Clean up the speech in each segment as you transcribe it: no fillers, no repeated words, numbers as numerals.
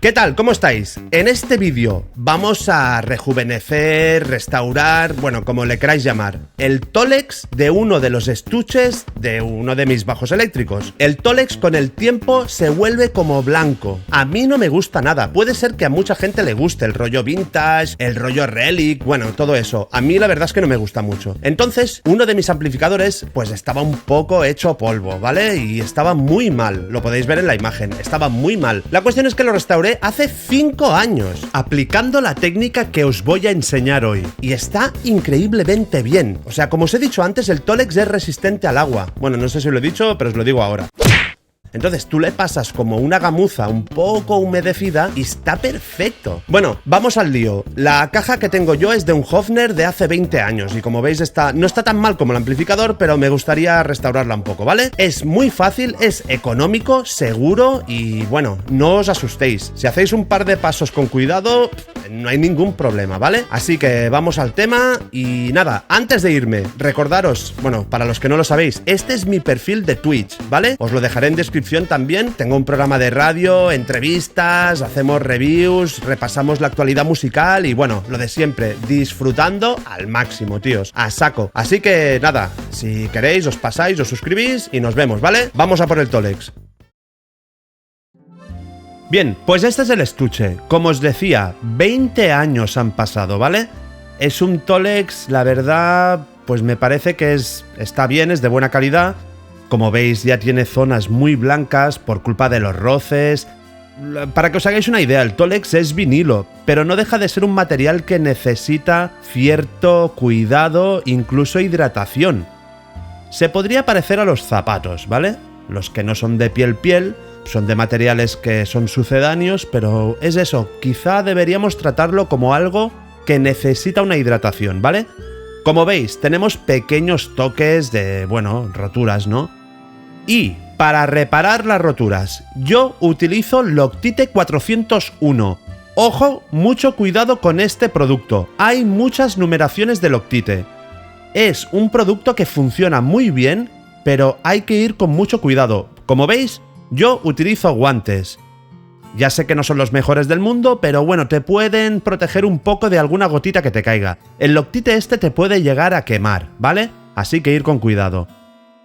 ¿Qué tal? ¿Cómo estáis? En este vídeo vamos a rejuvenecer, restaurar, bueno, como le queráis llamar, el Tolex de uno de los estuches de uno de mis bajos eléctricos. El Tolex con el tiempo se vuelve como blanco. A mí no me gusta nada. Puede ser que a mucha gente le guste el rollo vintage, el rollo relic, bueno, todo eso. A mí la verdad es que no me gusta mucho. Entonces, uno de mis amplificadores pues estaba un poco hecho polvo, ¿vale? Y estaba muy mal. Lo podéis ver en la imagen. Estaba muy mal. La cuestión es que lo restauré hace 5 años, aplicando la técnica que os voy a enseñar hoy. Y está increíblemente bien. O sea, como os he dicho antes, el Tolex es resistente al agua. Bueno, no sé si lo he dicho, pero os lo digo ahora. Entonces tú le pasas como una gamuza un poco humedecida y está perfecto. Bueno, vamos al lío. La caja que tengo yo es de un Hofner de hace 20 años y como veis no está tan mal como el amplificador, pero me gustaría restaurarla un poco, ¿vale? Es muy fácil, es económico, seguro y bueno, no os asustéis. Si hacéis un par de pasos con cuidado, no hay ningún problema, ¿vale? Así que vamos al tema y nada, antes de irme, recordaros, bueno, para los que no lo sabéis, este es mi perfil de Twitch, ¿vale? Os lo dejaré en descripción también. Tengo un programa de radio, entrevistas, hacemos reviews, repasamos la actualidad musical y bueno, lo de siempre, disfrutando al máximo, tíos, a saco. Así que nada, si queréis os pasáis, os suscribís y nos vemos, ¿vale? Vamos a por el Tolex. Bien, pues este es el estuche. Como os decía, 20 años han pasado, ¿vale? Es un Tolex, la verdad, pues me parece que está bien, es de buena calidad. Como veis, ya tiene zonas muy blancas por culpa de los roces. Para que os hagáis una idea, el Tolex es vinilo, pero no deja de ser un material que necesita cierto cuidado, incluso hidratación. Se podría parecer a los zapatos, ¿vale? Los que no son de piel, son de materiales que son sucedáneos, pero es eso, quizá deberíamos tratarlo como algo que necesita una hidratación, ¿vale? Como veis, tenemos pequeños toques de, bueno, roturas, ¿no? Y para reparar las roturas, yo utilizo Loctite 401. Ojo, mucho cuidado con este producto. Hay muchas numeraciones de Loctite. Es un producto que funciona muy bien, pero hay que ir con mucho cuidado. Como veis, yo utilizo guantes. Ya sé que no son los mejores del mundo, pero bueno, te pueden proteger un poco de alguna gotita que te caiga. El Loctite este te puede llegar a quemar, ¿vale? Así que ir con cuidado.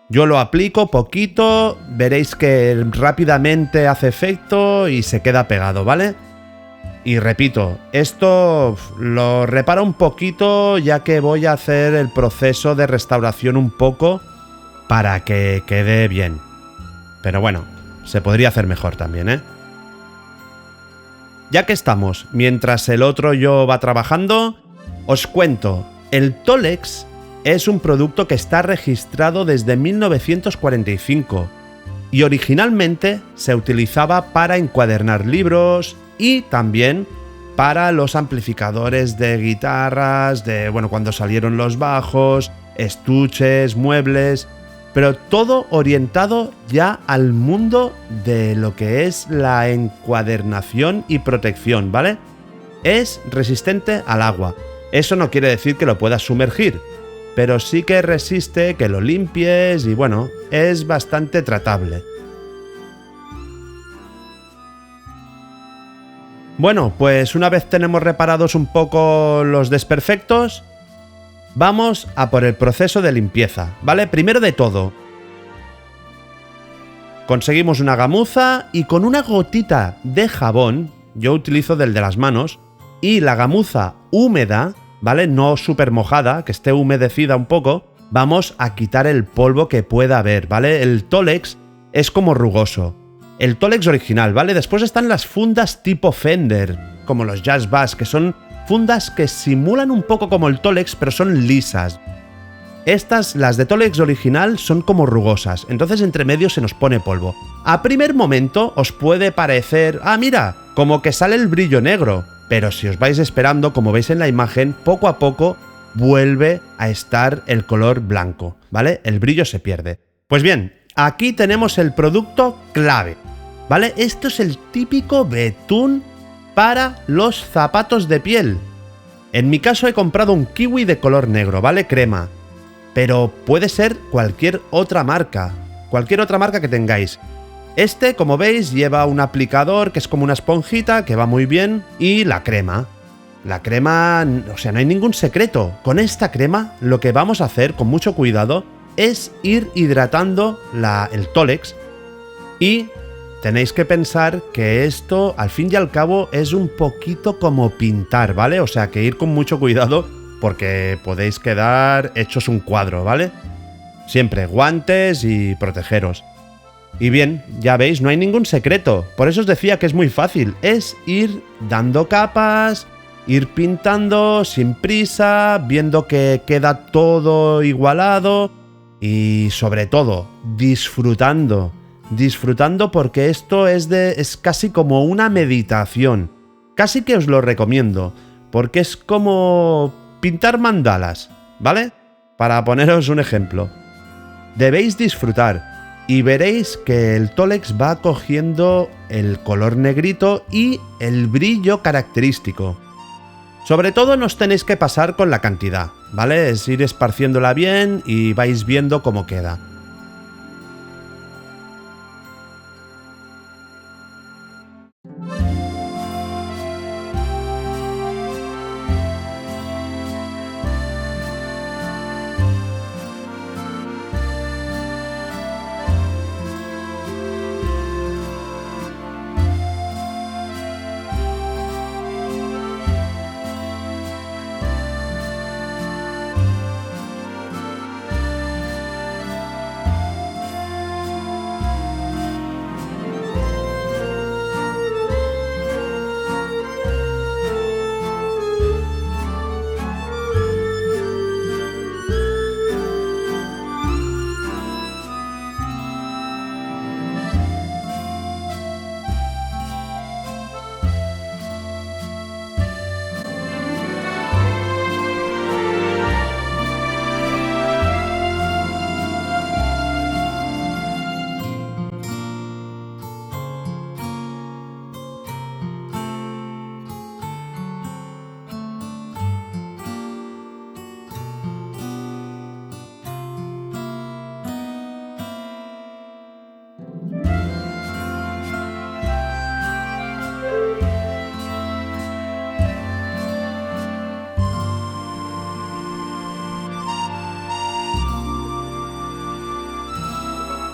Yo lo aplico poquito, veréis que rápidamente hace efecto y se queda pegado, ¿vale? Y repito, esto lo reparo un poquito ya que voy a hacer el proceso de restauración un poco para que quede bien. Pero bueno, se podría hacer mejor también, ¿eh? Ya que estamos, mientras el otro yo va trabajando, os cuento, el Tolex es un producto que está registrado desde 1945 y originalmente se utilizaba para encuadernar libros y también para los amplificadores de guitarras, bueno, cuando salieron los bajos, estuches, muebles, pero todo orientado ya al mundo de lo que es la encuadernación y protección, ¿vale? Es resistente al agua. Eso no quiere decir que lo puedas sumergir, pero sí que resiste que lo limpies y bueno, es bastante tratable. Bueno, pues una vez tenemos reparados un poco los desperfectos, vamos a por el proceso de limpieza, ¿vale? Primero de todo, conseguimos una gamuza y con una gotita de jabón, yo utilizo del de las manos, y la gamuza húmeda, ¿vale? No súper mojada, que esté humedecida un poco, vamos a quitar el polvo que pueda haber, ¿vale? El Tolex es como rugoso. El Tolex original, ¿vale? Después están las fundas tipo Fender, como los Jazz Bass, que son fundas que simulan un poco como el Tolex, pero son lisas. Estas, las de Tolex original, son como rugosas, entonces entre medio se nos pone polvo. A primer momento os puede parecer, ah mira, como que sale el brillo negro, pero si os vais esperando, como veis en la imagen, poco a poco vuelve a estar el color blanco, ¿vale? El brillo se pierde. Pues bien, aquí tenemos el producto clave, ¿vale? Esto es el típico betún para los zapatos de piel. En mi caso he comprado un kiwi de color negro, ¿vale? Crema. Pero puede ser cualquier otra marca que tengáis. Este, como veis, lleva un aplicador que es como una esponjita que va muy bien y la crema. La crema, o sea, no hay ningún secreto. Con esta crema lo que vamos a hacer con mucho cuidado es ir hidratando el tólex y tenéis que pensar que esto al fin y al cabo es un poquito como pintar, ¿vale? O sea, que ir con mucho cuidado porque podéis quedar hechos un cuadro, ¿vale? Siempre guantes y protegeros. Y bien, ya veis, no hay ningún secreto. Por eso os decía que es muy fácil. Es ir dando capas, ir pintando sin prisa, viendo que queda todo igualado y sobre todo disfrutando. Disfrutando porque esto es casi como una meditación. Casi que os lo recomiendo, porque es como pintar mandalas, ¿vale? Para poneros un ejemplo. Debéis disfrutar y veréis que el tólex va cogiendo el color negrito y el brillo característico. Sobre todo no os tenéis que pasar con la cantidad, ¿vale? Es ir esparciéndola bien y vais viendo cómo queda.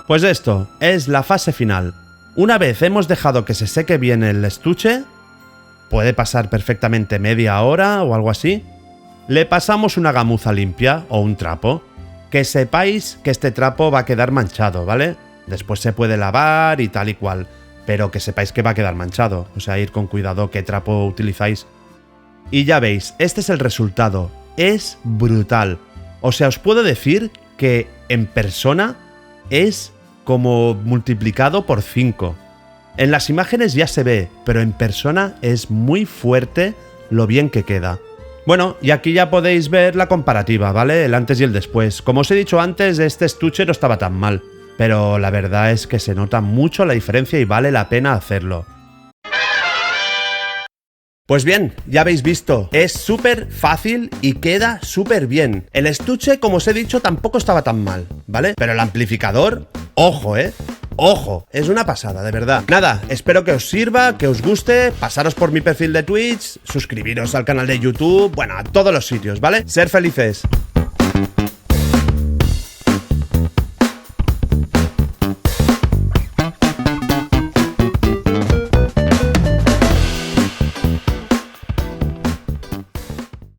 Pues esto es la fase final. Una vez hemos dejado que se seque bien el estuche, puede pasar perfectamente media hora o algo así, le pasamos una gamuza limpia o un trapo. Que sepáis que este trapo va a quedar manchado, ¿vale? Después se puede lavar y tal y cual, pero que sepáis que va a quedar manchado. O sea, ir con cuidado qué trapo utilizáis. Y ya veis, este es el resultado. Es brutal. O sea, os puedo decir que en persona es como multiplicado por 5. En las imágenes ya se ve, pero en persona es muy fuerte lo bien que queda. Bueno, y aquí ya podéis ver la comparativa, ¿vale? El antes y el después. Como os he dicho antes, este estuche no estaba tan mal, pero la verdad es que se nota mucho la diferencia y vale la pena hacerlo. Pues bien, ya habéis visto, es súper fácil y queda súper bien. El estuche, como os he dicho, tampoco estaba tan mal, ¿vale? Pero el amplificador, ojo, ojo, es una pasada, de verdad. Nada, espero que os sirva, que os guste, pasaros por mi perfil de Twitch, suscribiros al canal de YouTube, bueno, a todos los sitios, ¿vale? Ser felices.